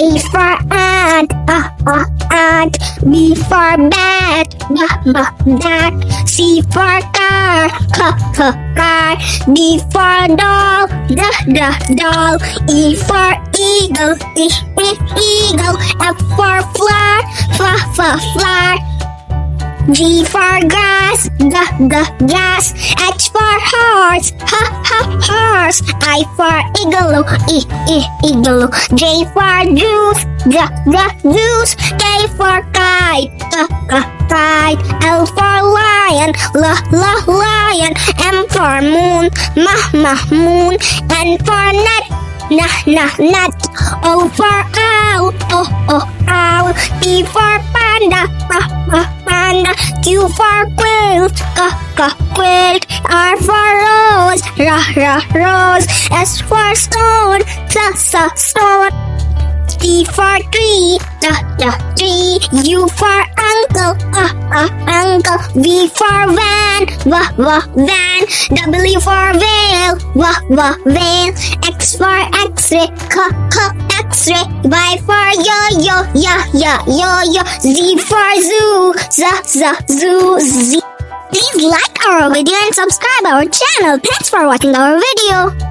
A for ant, ant. B for bat, bat. C for car, car. D for doll, doll. E for eagle, eagle. F for flower, flower. G for grass, grass. H for horse, horse. I for igloo, igloo. J for juice, juice. K for kite, kite. L for lion, lion. M for moon, moon. N for nut. O for owl, owl. P for panda, panda. Q for quilt, quilt. R for rose, rose. S for stone, stone. T for tree, tree. U for uncle, uncle. V for van, van. W for whale, whale. X for x-ray, x-ray. Y for yo-yo, yo-yo. Z for zoo, zoo. Z. Please like our video and subscribe our channel. Thanks for watching our video.